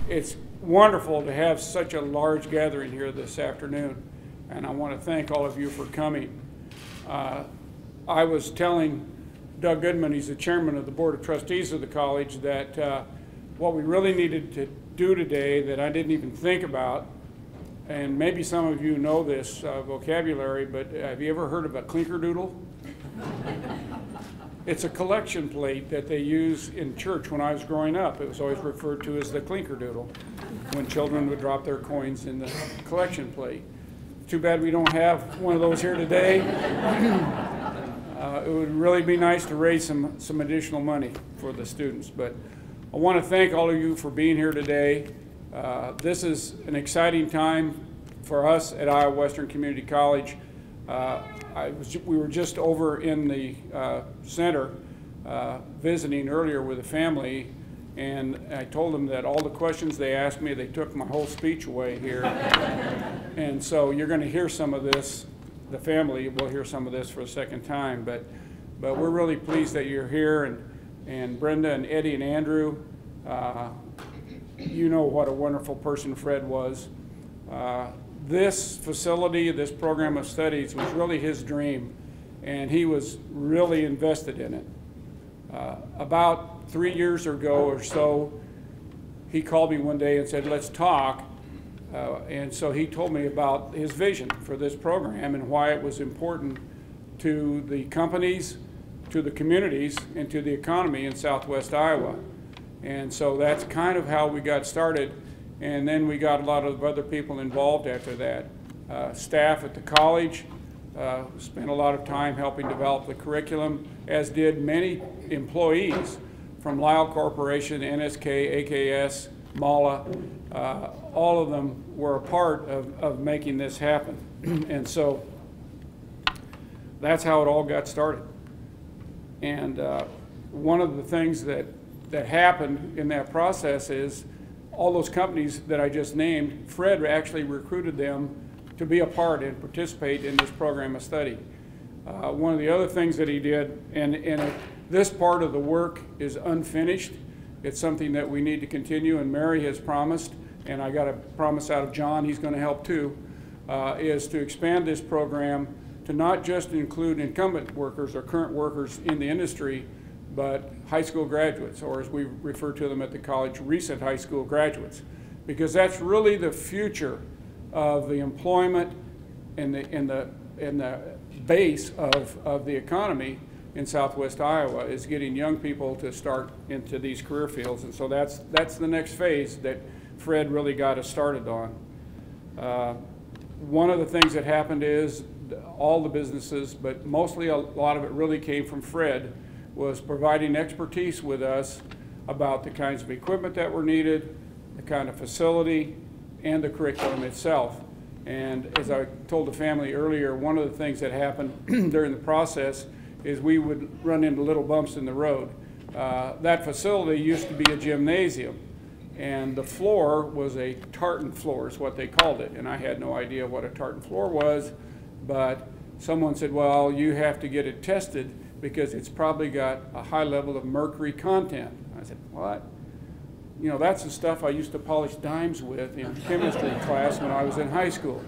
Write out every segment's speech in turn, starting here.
It's wonderful to have such a large gathering here this afternoon, and I want to thank all of you for coming. I was telling Doug Goodman, he's the chairman of the Board of Trustees of the college, that what we really needed to do today that I didn't even think about, and maybe some of you know this vocabulary, but have you ever heard of a clinker doodle? It's a collection plate that they use in church when I was growing up. It was always referred to as the clinker doodle when children would drop their coins in the collection plate. Too bad we don't have one of those here today. It would really be nice to raise some additional money for the students. But I want to thank all of you for being here today. This is an exciting time for us at Iowa Western Community College. We were just over in the center visiting earlier with a family, and I told them that all the questions they asked me, they took my whole speech away here. And so you're going to hear some of this, the family will hear some of this for a second time, but we're really pleased that you're here, and Brenda and Eddie and Andrew, you know what a wonderful person Fred was. This facility, this program of studies was really his dream, and he was really invested in it. About 3 years ago or so, he called me one day and said, let's talk. And so he told me about his vision for this program and why it was important to the companies, to the communities, and to the economy in Southwest Iowa. And so that's kind of how we got started. And then we got a lot of other people involved after that. Staff at the college spent a lot of time helping develop the curriculum, as did many employees from Lisle Corporation, NSK, AKS, MALA. All of them were a part of making this happen. And so that's how it all got started. And one of the things that happened in that process is all those companies that I just named, Fred actually recruited them to be a part and participate in this program of study. One of the other things that he did, and this part of the work is unfinished. It's something that we need to continue, and Mary has promised, and I got a promise out of John, he's going to help too, is to expand this program to not just include incumbent workers or current workers in the industry, but high school graduates, or as we refer to them at the college, recent high school graduates, because that's really the future of the employment and the base of the economy in Southwest Iowa, is getting young people to start into these career fields. And so that's the next phase that Fred really got us started on. One of the things that happened is all the businesses, but mostly a lot of it really came from Fred, was providing expertise with us about the kinds of equipment that were needed, the kind of facility, and the curriculum itself. And as I told the family earlier, one of the things that happened during the process is we would run into little bumps in the road. That facility used to be a gymnasium, and the floor was a tartan floor is what they called it. And I had no idea what a tartan floor was, but someone said, well, you have to get it tested because it's probably got a high level of mercury content. I said, what? You know, that's the stuff I used to polish dimes with in chemistry class when I was in high school.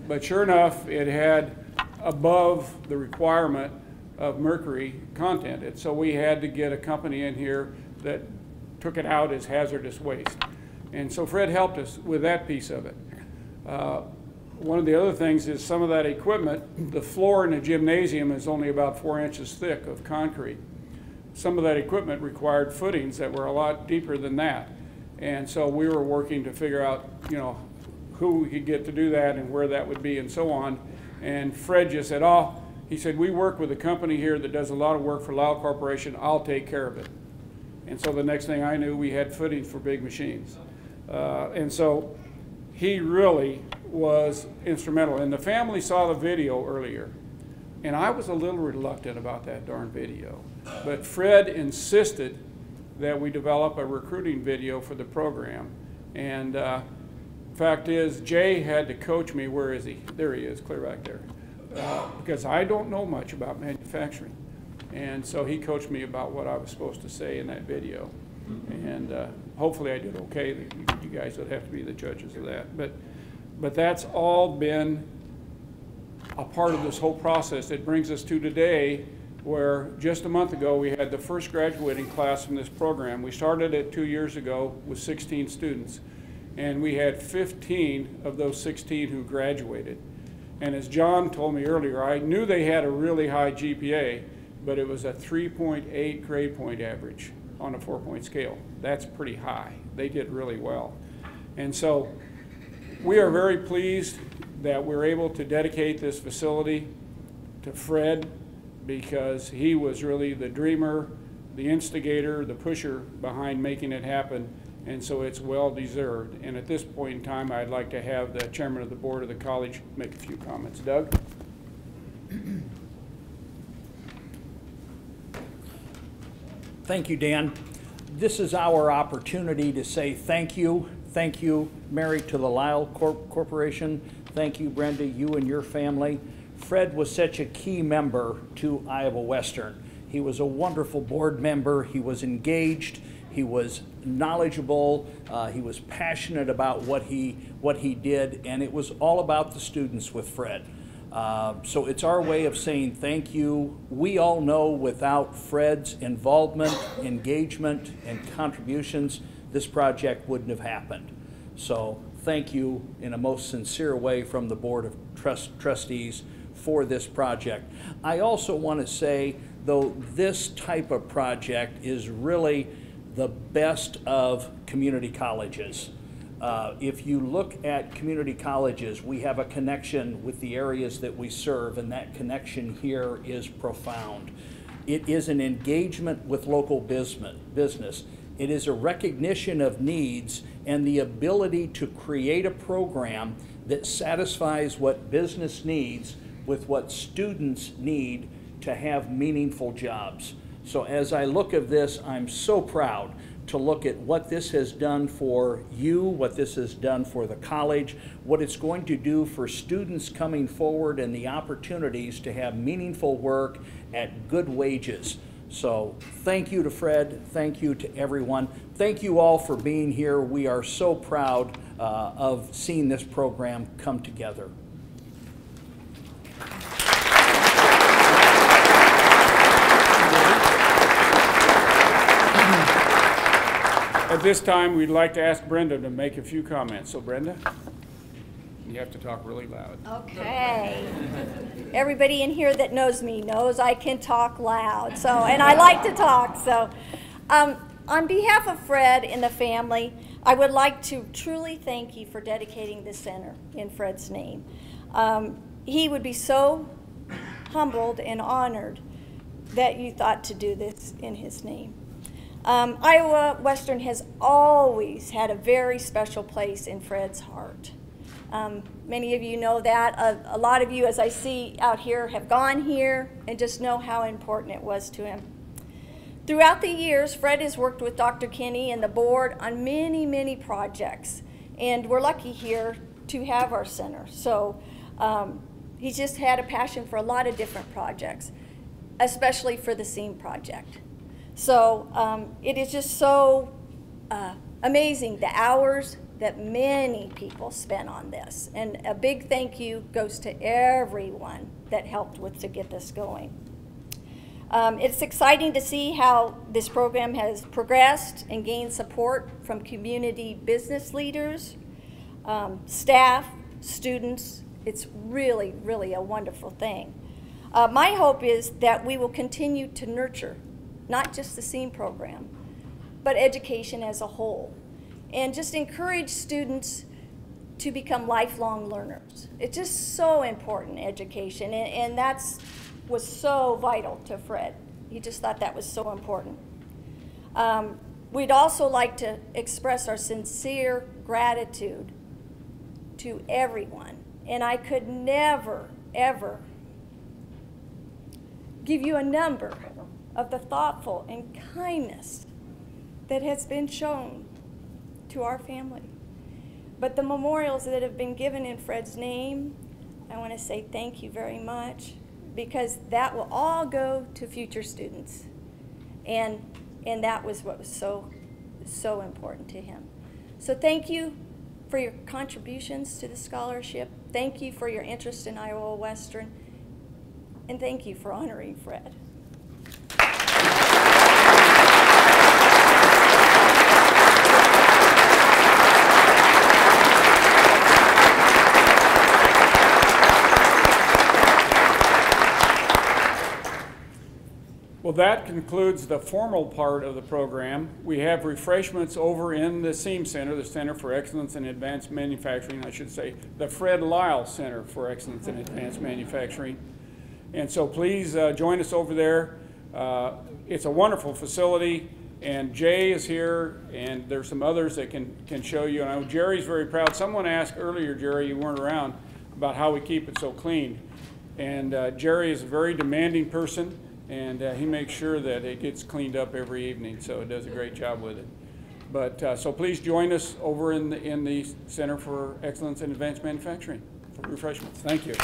But sure enough, it had above the requirement of mercury content. And so we had to get a company in here that took it out as hazardous waste. And so Fred helped us with that piece of it. One of the other things is some of that equipment, the floor in a gymnasium is only about 4 inches thick of concrete. Some of that equipment required footings that were a lot deeper than that. And so we were working to figure out, you know, who we could get to do that and where that would be and so on. And Fred just said, oh, he said, we work with a company here that does a lot of work for Lisle Corporation, I'll take care of it. And so the next thing I knew, we had footings for big machines. And so he really was instrumental. And the family saw the video earlier, and I was a little reluctant about that darn video. But Fred insisted that we develop a recruiting video for the program. And fact is, Jay had to coach me. Where is he? There he is, clear back there. Because I don't know much about manufacturing. And so he coached me about what I was supposed to say in that video. And hopefully I did okay. You guys would have to be the judges of that. But that's all been a part of this whole process. It brings us to today, where just a month ago we had the first graduating class from this program. We started it 2 years ago with 16 students, and we had 15 of those 16 who graduated. And as John told me earlier, I knew they had a really high GPA, but it was a 3.8 grade point average on a 4-point scale. That's pretty high. They did really well. And so we are very pleased that we're able to dedicate this facility to Fred, because he was really the dreamer, the instigator, the pusher behind making it happen, and so it's well deserved. And at this point in time, I'd like to have the chairman of the board of the college make a few comments. Doug? Thank you, Dan. This is our opportunity to say thank you. Thank you, Mary, to the Lisle Corporation. Thank you, Brenda, you and your family. Fred was such a key member to Iowa Western. He was a wonderful board member. He was engaged. He was knowledgeable. He was passionate about what he did, and it was all about the students with Fred. So it's our way of saying thank you. We all know without Fred's involvement, engagement, and contributions, this project wouldn't have happened. So thank you in a most sincere way from the Board of Trustees for this project. I also want to say, though, this type of project is really the best of community colleges. If you look at community colleges, we have a connection with the areas that we serve, and that connection here is profound. It is an engagement with local business. It is a recognition of needs and the ability to create a program that satisfies what business needs with what students need to have meaningful jobs. So as I look at this, I'm so proud to look at what this has done for you, what this has done for the college, what it's going to do for students coming forward, and the opportunities to have meaningful work at good wages. So thank you to Fred, thank you to everyone. Thank you all for being here. We are so proud of seeing this program come together. At this time, we'd like to ask Brenda to make a few comments. So Brenda, you have to talk really loud. Okay. Everybody in here that knows me knows I can talk loud, so, and I like to talk. So on behalf of Fred and the family, I would like to truly thank you for dedicating this center in Fred's name. He would be so humbled and honored that you thought to do this in his name. Iowa Western has always had a very special place in Fred's heart. Many of you know that. A lot of you, as I see out here, have gone here and just know how important it was to him. Throughout the years, Fred has worked with Dr. Kinney and the board on many, many projects, and we're lucky here to have our center. So he's just had a passion for a lot of different projects, especially for the SEAM project. So it is just so amazing the hours that many people spent on this. And a big thank you goes to everyone that helped to get this going. It's exciting to see how this program has progressed and gained support from community business leaders, staff, students. It's really, really a wonderful thing. My hope is that we will continue to nurture not just the SEAM program, but education as a whole, and just encourage students to become lifelong learners. It's just so important, education, and that's was so vital to Fred. He just thought that was so important. We'd also like to express our sincere gratitude to everyone, and I could never, ever give you a number of the thoughtful and kindness that has been shown to our family. But the memorials that have been given in Fred's name, I want to say thank you very much, because that will all go to future students. And that was what was so is so important to him. So thank you for your contributions to the scholarship. Thank you for your interest in Iowa Western. And thank you for honoring Fred. Well, that concludes the formal part of the program. We have refreshments over in the SEAM Center, the Center for Excellence in Advanced Manufacturing, I should say, the Fred Lisle Center for Excellence in Advanced Manufacturing. And so please join us over there. It's a wonderful facility, and Jay is here, and there's some others that can show you. And I know Jerry's very proud. Someone asked earlier, Jerry, you weren't around, about how we keep it so clean. And Jerry is a very demanding person, and he makes sure that it gets cleaned up every evening, so it does a great job with it. But so please join us over in the Center for Excellence in Advanced Manufacturing for refreshments. Thank you.